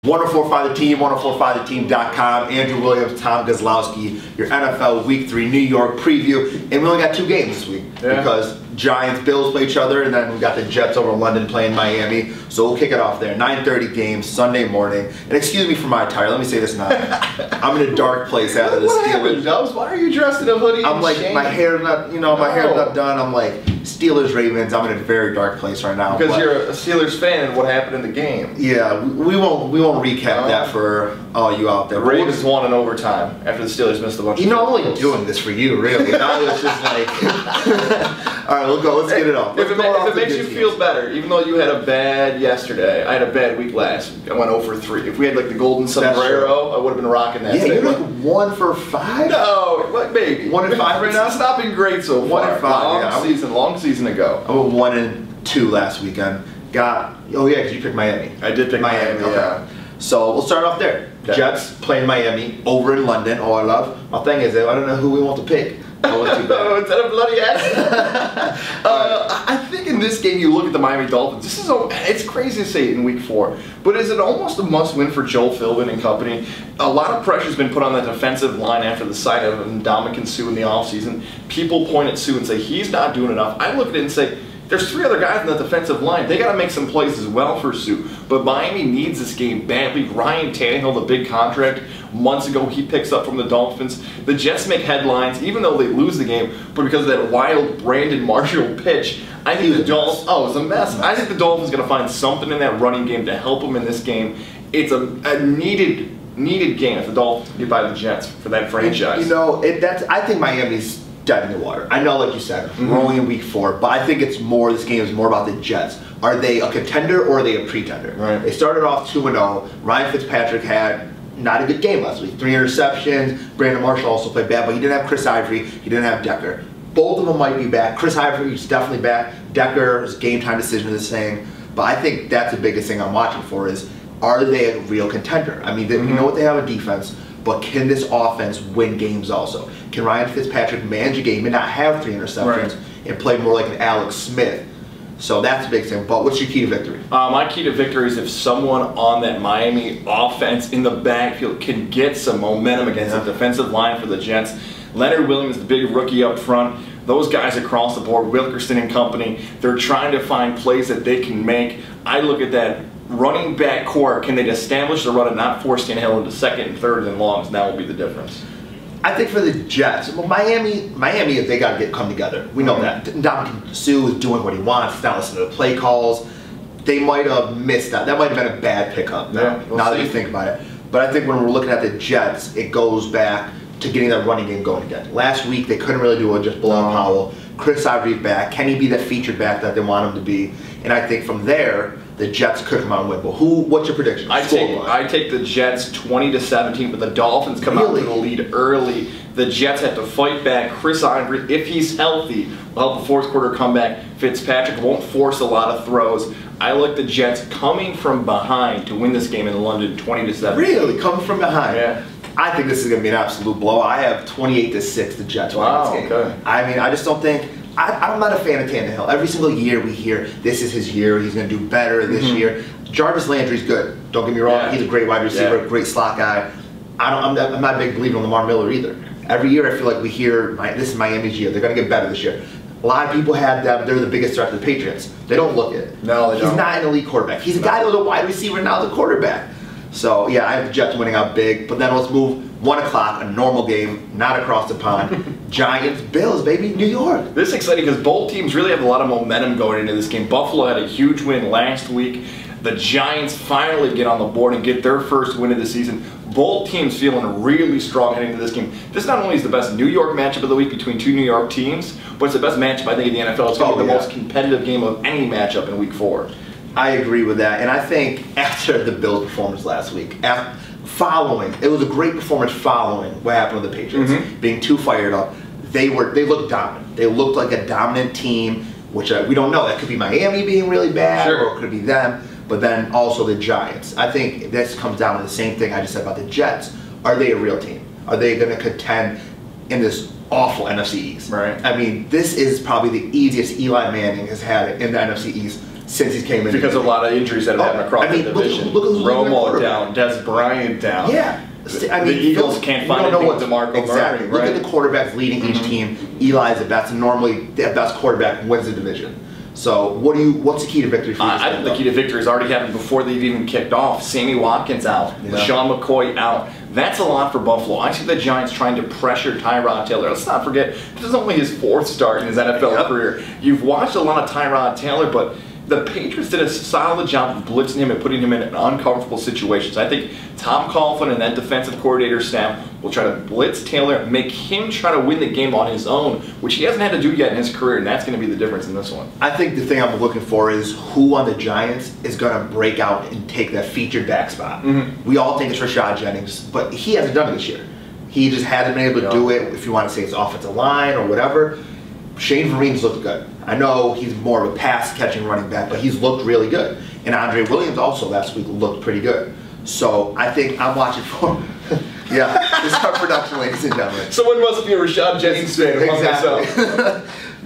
1045 The Team, 1045theteam.com. Andrew Williams, Tom Gozlowski, your NFL Week 3 New York preview. And we only got 2 games this week because Giants, Bills play each other, and then we got the Jets over in London playing Miami. So we'll kick it off there. 9:30 game, Sunday morning. And excuse me for my attire. Let me say this now. I'm in a dark place after the Steelers. Dubs? Why are you dressed in a hoodie? I'm like, my hair's not, my hair's not done. I'm like, Steelers, Ravens. I'm in a very dark place right now. Because you're a Steelers fan and what happened in the game. Yeah, we won't recap that for all you out there. The Ravens won in overtime after the Steelers missed a bunch of I'm only doing this for you, really. Now it's just like, all right, we'll go. Let's get it off. If it makes you feel better, even though you had a bad yesterday, I had a bad week last week. I went 0 for 3. If we had like the golden sombrero, I would have been rocking that. Yeah, you're like 1 for 5? No, what baby? 1 and 5 right now? It's not been great so far. 1 and 5. Long season ago. I went 1 and 2 last weekend. Because you picked Miami. I did pick Miami. Yeah. So we'll start off there. Okay. Jets playing Miami over in London. Oh, I love. My thing is, I don't know who we want to pick. Instead of bloody accent. I think in this game you look at the Miami Dolphins. It's crazy to say it in week 4, but is it almost a must-win for Joel Philbin and company? A lot of pressure's been put on the defensive line after the signing of Ndamukong Suh in the offseason. People point at Suh and say he's not doing enough. I look at it and say, there's 3 other guys in the defensive line. They got to make some plays as well for Suh. But Miami needs this game badly. Ryan Tannehill, the big contract, months ago he picks up from the Dolphins. The Jets make headlines, even though they lose the game, but because of that wild Brandon Marshall pitch, I think the Dolphins. Oh, it's a mess. I think the Dolphins going to find something in that running game to help them in this game. It's a needed game if the Dolphins get by the Jets for that franchise. I think Miami's dead in the water. I know, like you said, we're only in week 4, but I think this game is more about the Jets. Are they a contender or are they a pretender? Right. They started off 2-0. Ryan Fitzpatrick had not a good game last week. 3 interceptions. Brandon Marshall also played bad, but he didn't have Chris Ivory. He didn't have Decker. Both of them might be back. Chris Ivory is definitely back. Decker's game time decision is the same. But I think that's the biggest thing I'm watching for is, are they a real contender? I mean, we know what they have a defense, but can this offense win games also? Can Ryan Fitzpatrick manage a game and not have 3 interceptions and play more like an Alex Smith? So that's the big thing. But what's your key to victory? My key to victory is if someone on that Miami offense in the backfield can get some momentum against the defensive line for the Jets. Leonard Williams, the big rookie up front. Those guys across the board, Wilkerson and company, they're trying to find plays that they can make. I look at that running back core. Can they establish the run and not force Tannehill into 2nd and 3rd and longs? That will be the difference. I think for the Jets, well, Miami, they got to come together. We know that. Ndamukong Suh is doing what he wants. He's not listening to the play calls. They might have missed that. That might have been a bad pickup now that you think about it. But I think when we're looking at the Jets, it goes back to getting that running game going again. Last week, they couldn't really do it, just Bilal Powell. Chris Ivory's back. Can he be that featured back that they want him to be? And I think from there, the Jets could come out and win. But what's your prediction? I take the Jets 20-17, but the Dolphins come out with the lead early. The Jets have to fight back. Chris Ivory, if he's healthy, will help the 4th quarter comeback. Fitzpatrick won't force a lot of throws. I like the Jets coming from behind to win this game in London 20-17. Really? Coming from behind? Yeah. I think this is going to be an absolute blowout. I have 28-6 the Jets winning this game. Okay. I mean, I just don't think... I'm not a fan of Tannehill. Every single year we hear, this is his year, he's going to do better this year. Jarvis Landry's good. Don't get me wrong. He's a great wide receiver, great slot guy. I'm not a big believer in Lamar Miller either. Every year I feel like we hear, this is Miami's year. They're going to get better this year. A lot of people had them. They're the biggest threat to the Patriots. They don't look it. No, they don't. He's not an elite quarterback. He's a guy that was a wide receiver, now the quarterback. So, yeah, I have the Jets winning out big. But then let's move 1 o'clock, a normal game, not across the pond. Giants, Bills, baby, New York. This is exciting because both teams really have a lot of momentum going into this game. Buffalo had a huge win last week. The Giants finally get on the board and get their first win of the season. Both teams feeling really strong heading into this game. This not only is the best New York matchup of the week between 2 New York teams, but it's the best matchup I think in the NFL. It's going to be the most competitive game of any matchup in week 4. I agree with that, and I think after the Bills' performance last week, it was a great performance following what happened with the Patriots, being too fired up. They looked dominant. They looked like a dominant team, which we don't know. That could be Miami being really bad, or it could be them, but then also the Giants. I think this comes down to the same thing I just said about the Jets. Are they a real team? Are they going to contend in this awful NFC East? Right. I mean, this is probably the easiest Eli Manning has had in the NFC East since he came in. Because of a lot of injuries that have happened across the division. Look who's Romo down, Des Bryant down. Yeah. I mean, the Eagles can't find anything with DeMarco exactly. Murray, right? Look at the quarterbacks leading each team. Eli's the best, and normally the best quarterback wins the division. So what's the key to victory for you? I think the key to victory has already happened before they've even kicked off. Sammy Watkins out, LaShawn McCoy out. That's a lot for Buffalo. I see the Giants trying to pressure Tyrod Taylor. Let's not forget, this is only his 4th start in his NFL career. You've watched a lot of Tyrod Taylor, but the Patriots did a solid job of blitzing him and putting him in uncomfortable situations. I think Tom Coughlin and that defensive coordinator staff will try to blitz Taylor, make him try to win the game on his own, which he hasn't had to do yet in his career, and that's going to be the difference in this one. I think the thing I'm looking for is who on the Giants is going to break out and take that featured back spot. We all think it's Rashad Jennings, but he hasn't done it this year. He just hasn't been able to do it, if you want to say it's offensive line or whatever. Shane Vereen's looked good. I know he's more of a pass-catching running back, but he's looked really good. And Andre Williams also last week looked pretty good. So I think I'm watching for... yeah, this is our production, ladies and gentlemen. Someone must be a Rashad Jennings fan. Exactly.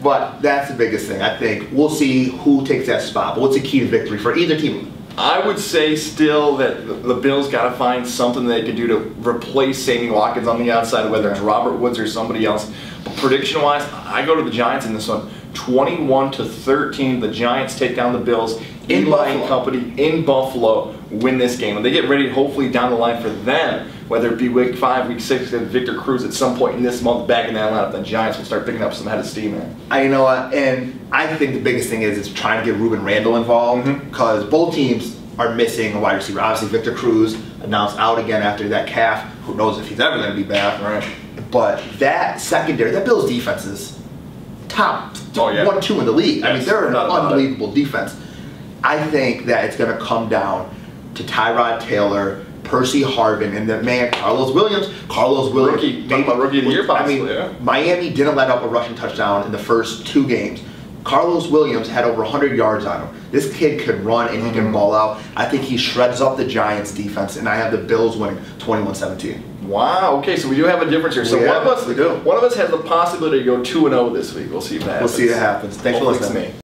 But that's the biggest thing. I think we'll see who takes that spot. But what's the key to victory for either team? I would say still that the Bills got to find something they can do to replace Sammy Watkins on the outside, whether it's Robert Woods or somebody else. But prediction-wise, I go to the Giants in this one. 21-13, the Giants take down the Bills. Eli and company in Buffalo win this game. And they get ready, hopefully, down the line for them, whether it be week 5, week 6, and Victor Cruz at some point in this month back in that lineup, the Giants will start picking up some head of steam there. You know what? And I think the biggest thing is trying to get Ruben Randall involved, because both teams are missing a wide receiver. Obviously, Victor Cruz announced out again after that calf. Who knows if he's ever going to be back. Right. But that secondary, that Bills defense is top 1-2 in the league. I mean, they're an unbelievable defense. I think that it's going to come down to Tyrod Taylor, Percy Harvin, and the man Carlos Williams. Rookie of the year, possibly. I mean, Miami didn't let up a rushing touchdown in the first 2 games. Carlos Williams had over 100 yards on him. This kid can run and he can ball out. I think he shreds up the Giants defense, and I have the Bills winning 21-17. Wow. Okay, so we do have a difference here. So one of us has the possibility to go 2-0 this week. We'll see if that happens. We'll see if it happens. Thanks for listening to me.